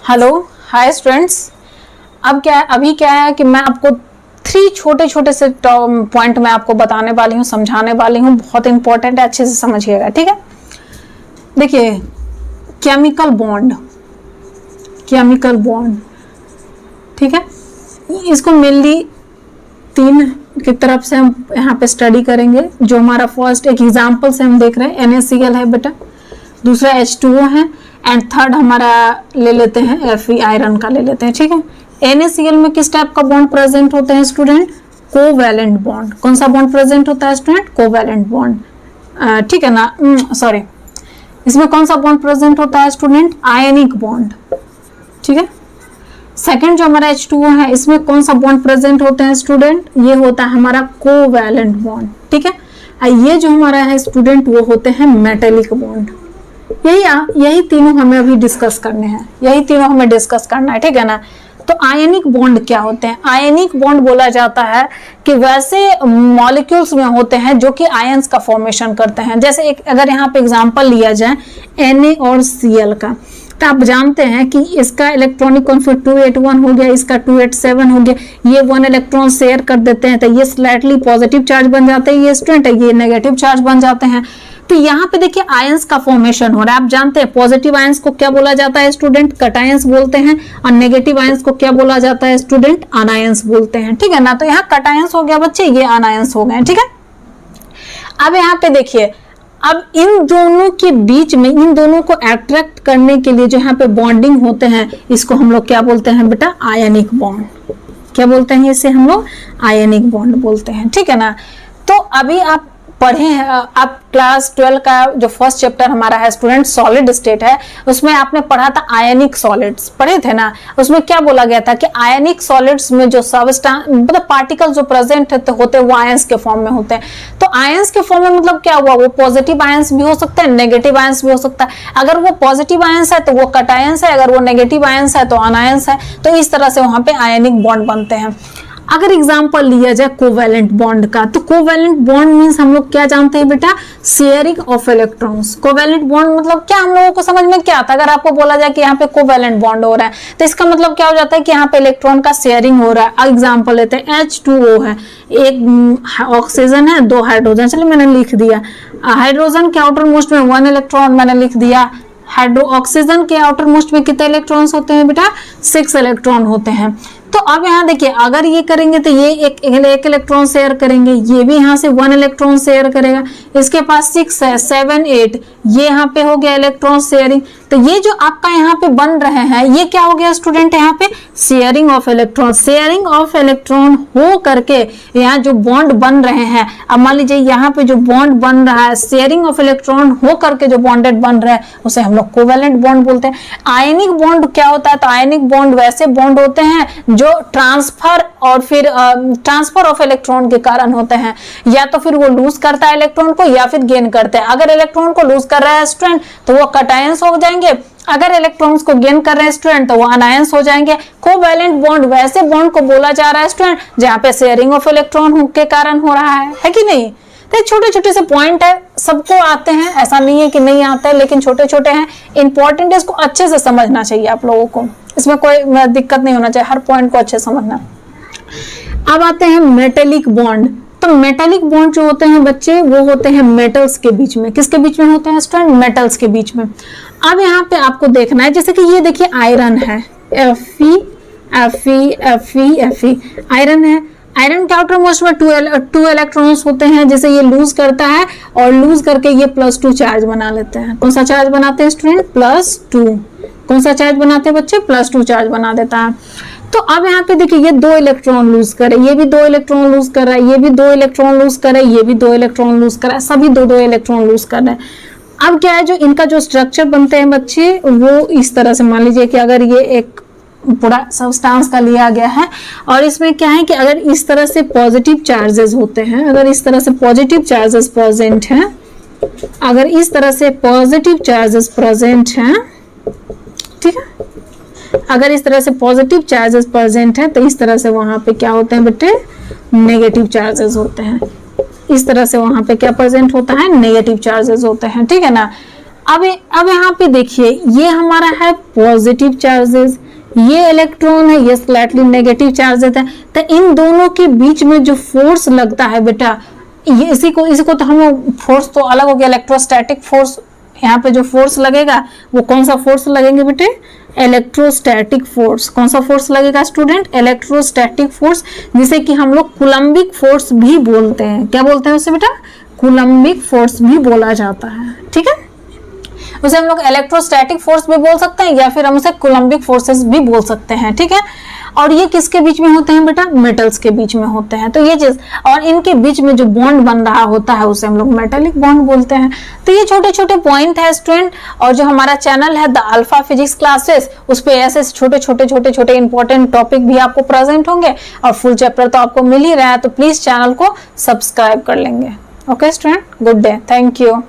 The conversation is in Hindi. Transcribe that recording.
Hello hi students. अभी क्या है कि मैं आपको 3 छोटे छोटे से पॉइंट मैं आपको बताने वाली हूँ, समझाने वाली हूँ। बहुत इंपॉर्टेंट है, अच्छे से समझिएगा, ठीक है। देखिए, केमिकल बॉन्ड, ठीक है। इसको मेनली 3 की तरफ से हम यहाँ पे स्टडी करेंगे। जो हमारा फर्स्ट एक एग्जाम्पल से हम देख रहे हैं NaCl है बेटा, दूसरा H2O है, एंड थर्ड हमारा ले लेते हैं Fe, आयरन का ले लेते हैं, ठीक है। NaCl में किस टाइप का बॉन्ड प्रेजेंट होते हैं स्टूडेंट? Covalent bond. कौन सा बॉन्ड प्रेजेंट होता है स्टूडेंट? कोवैलेंट बॉन्ड, ठीक है ना। सॉरी, इसमें कौन सा बॉन्ड प्रेजेंट होता है स्टूडेंट? आयनिक बॉन्ड, ठीक है। सेकेंड जो हमारा H2O है, इसमें कौन सा बॉन्ड प्रेजेंट होते हैं स्टूडेंट? ये होता है हमारा कोवैलेंट बॉन्ड, ठीक है। ये जो हमारा है स्टूडेंट, वो होते हैं मेटेलिक बॉन्ड। यही तीनों हमें अभी डिस्कस करने हैं, ठीक है ना। तो आयनिक बॉन्ड क्या होते हैं? आयनिक बॉन्ड बोला जाता है कि वैसे मॉलिक्यूल्स में होते हैं जो कि आयंस का फॉर्मेशन करते हैं। जैसे अगर यहाँ पे एग्जांपल लिया जाए Na और Cl का, तो आप जानते हैं कि इसका इलेक्ट्रॉनिक कॉन्फिग 281 हो गया, इसका 287 हो गया। ये 1 इलेक्ट्रॉन शेयर कर देते हैं, तो ये स्लाइटली पॉजिटिव चार्ज बन जाते हैं, ये स्टूडेंट है, ये नेगेटिव चार्ज बन जाते हैं। तो यहाँ पे देखिए आयंस का फॉर्मेशन हो रहा है। आप जानते हैं पॉजिटिव आयंस को क्या बोला जाता है स्टूडेंट? कटायंस बोलते हैं, और नेगेटिव आयंस को क्या बोला जाता है स्टूडेंट? अनायंस बोलते हैं, ठीक है ना। तो यहाँ कटायंस हो गया बच्चे, ये अनायंस हो गए, ठीक है। अब यहाँ पे देखिए, अब इन दोनों के बीच में, इन दोनों को अट्रैक्ट करने के लिए जो यहाँ पे बॉन्डिंग होते हैं, इसको हम लोग क्या बोलते हैं बेटा? Ionic bond. क्या बोलते हैं इसे? हम लोग आयनिक बॉन्ड बोलते हैं, ठीक है ना। तो अभी आप पढ़े हैं, आप क्लास 12 का जो फर्स्ट चैप्टर हमारा है स्टूडेंट, सॉलिड स्टेट है, उसमें आपने पढ़ा था आयनिक सॉलिड्स, पढ़े थे ना। उसमें क्या बोला गया था कि आयनिक सॉलिड्स में जो सबस्टेंस मतलब पार्टिकल जो प्रेजेंट होते हैं वो आयंस के फॉर्म में होते हैं। तो आयंस के फॉर्म में मतलब क्या हुआ? वो पॉजिटिव आयंस भी हो सकता है, नेगेटिव आयंस भी हो सकता है। अगर वो पॉजिटिव आयंस है तो वो कटायंस है, अगर वो नेगेटिव आयंस है तो अनायंस है। तो इस तरह से वहां पे आयनिक बॉन्ड बनते हैं। अगर एग्जांपल लिया जाए कोवैलेंट बॉन्ड का, तो कोवैलेंट बॉन्ड मींस हम लोग क्या जानते हैं बेटा? Sharing of electrons. Covalent bond मतलब क्या, हम लोगों को समझ में क्या आता है? अगर आपको बोला जाए कि यहाँ पे कोवैलेंट बॉन्ड हो रहा है, तो इसका मतलब क्या हो जाता है कि यहाँ पे इलेक्ट्रॉन का शेयरिंग हो रहा है। एग्जांपल लेते हैं, H2O है, एक ऑक्सीजन है, 2 हाइड्रोजन, चलिए मैंने लिख दिया। हाइड्रोजन के आउटर मोस्ट में 1 इलेक्ट्रॉन मैंने लिख दिया। ऑक्सीजन के आउटर मोस्ट में कितने इलेक्ट्रॉन्स होते हैं बेटा? 6 इलेक्ट्रॉन होते हैं। तो अब यहाँ देखिए, अगर ये करेंगे तो ये एक इलेक्ट्रॉन शेयर करेंगे, ये भी यहाँ से 1 इलेक्ट्रॉन शेयर करेगा। इसके पास 6 है, 7 8, ये यहाँ पे हो गया इलेक्ट्रॉन शेयरिंग। तो ये जो आपका यहाँ पे बन रहे हैं, ये क्या हो गया स्टूडेंट? यहाँ पे sharing of electron. Sharing of electron हो करके यहाँ जो बॉन्ड बन रहे हैं, अब मान लीजिए यहाँ पे जो बॉन्ड बन रहा है, शेयरिंग ऑफ इलेक्ट्रॉन हो करके जो बॉन्डेड बन रहा है, उसे हम लोग कोवैलेंट बॉन्ड बोलते हैं। आयनिक बॉन्ड क्या होता है? तो आयनिक बॉन्ड वैसे बॉन्ड होते हैं जो ट्रांसफर और फिर ट्रांसफर ऑफ इलेक्ट्रॉन के कारण होते हैं। या तो फिर वो लूज करता है इलेक्ट्रॉन को, या फिर गेन करते हैं। अगर इलेक्ट्रॉन को लूज कर रहा है स्टूडेंट तो वो कटायंस हो जाएंगे, अगर इलेक्ट्रॉन्स को गेन कर रहे हैं स्टूडेंट तो वो अनायंस हो जाएंगे। कोवैलेंट बॉन्ड वैसे बॉन्ड को बोला जा रहा है स्टूडेंट जहां पे शेयरिंग ऑफ इलेक्ट्रॉन के कारण हो रहा है कि नहीं। तो छोटे छोटे से पॉइंट है, सबको आते हैं, ऐसा नहीं है कि नहीं आता है, लेकिन छोटे छोटे हैं, इंपॉर्टेंट है, इसको अच्छे से समझना चाहिए आप लोगों को। इसमें कोई दिक्कत नहीं होना चाहिए, हर पॉइंट को अच्छे से समझना। अब आते हैं मेटेलिक बॉन्ड। तो मेटेलिक बॉन्ड जो होते हैं बच्चे, वो होते हैं मेटल्स के बीच में। किसके बीच में होते हैं स्टूडेंट? मेटल्स के बीच में। अब यहाँ पे आपको देखना है, जैसे कि ये देखिए आयरन है, Fe आयरन है। आयरन के आउटर मोस्ट में 2 इलेक्ट्रॉन्स होते हैं। जैसे ये लूज करता है और लूज करके ये +2 चार्ज बना लेते हैं। कौन सा चार्ज बनाते हैं स्टूडेंट? +2। कौन सा चार्ज बनाते हैं बच्चे? +2 चार्ज बना देता है। तो अब यहाँ पे देखिए, ये 2 इलेक्ट्रॉन लूज करे, ये भी 2 इलेक्ट्रॉन लूज कर रहा है, ये भी 2 इलेक्ट्रॉन लूज करे, ये भी 2 इलेक्ट्रॉन लूज कर रहा है, सभी 2 इलेक्ट्रॉन लूज कर रहे हैं। अब क्या है, जो इनका जो स्ट्रक्चर बनते हैं बच्चे, वो इस तरह से, मान लीजिए कि अगर ये एक पूरा सब्सटेंस का लिया गया है, और इसमें क्या है कि अगर इस तरह से पॉजिटिव चार्जेस होते हैं, अगर इस तरह से पॉजिटिव चार्जेस प्रेजेंट हैं, अगर इस तरह से पॉजिटिव चार्जेस प्रेजेंट हैं, ठीक है, अगर इस तरह से पॉजिटिव चार्जेस प्रेजेंट है, तो इस तरह से वहां पे क्या होते हैं बेटे? नेगेटिव चार्जेस होते हैं। इस तरह से वहां पे क्या प्रेजेंट होता है? नेगेटिव चार्जेस होते हैं, ठीक है ना। अब यहाँ पे देखिए, ये हमारा है पॉजिटिव चार्जेस, ये इलेक्ट्रॉन है, ये स्लाइटली नेगेटिव चार्जेस है। तो इन दोनों के बीच में जो फोर्स लगता है बेटा, ये इसी को तो हम फोर्स तो अलग हो गया, इलेक्ट्रोस्टैटिक फोर्स। यहाँ पे जो फोर्स लगेगा वो कौन सा फोर्स लगेंगे बेटे, इलेक्ट्रोस्टैटिक फोर्स। कौन सा फोर्स लगेगा स्टूडेंट, इलेक्ट्रोस्टैटिक फोर्स, जिसे कि हम लोग कूलम्बिक फोर्स भी बोलते हैं। क्या बोलते हैं उसे बेटा, कूलम्बिक फोर्स भी बोला जाता है। ठीक है, उसे हम लोग इलेक्ट्रोस्टैटिक फोर्स भी बोल सकते हैं या फिर हम उसे कूलम्बिक फोर्सेस भी बोल सकते हैं। ठीक है, और ये किसके बीच में होते हैं बेटा, मेटल्स के बीच में होते हैं। तो ये चीज, और इनके बीच में जो बॉन्ड बन रहा होता है उसे हम लोग मेटालिक बॉन्ड बोलते हैं। तो ये छोटे छोटे पॉइंट है स्टूडेंट, और जो हमारा चैनल है द अल्फा फिजिक्स क्लासेस, उस पे ऐसे छोटे इंपॉर्टेंट टॉपिक भी आपको प्रेजेंट होंगे, और फुल चैप्टर तो आपको मिल ही रहा है। तो प्लीज चैनल को सब्सक्राइब कर लेंगे। Okay student, good day, thank you.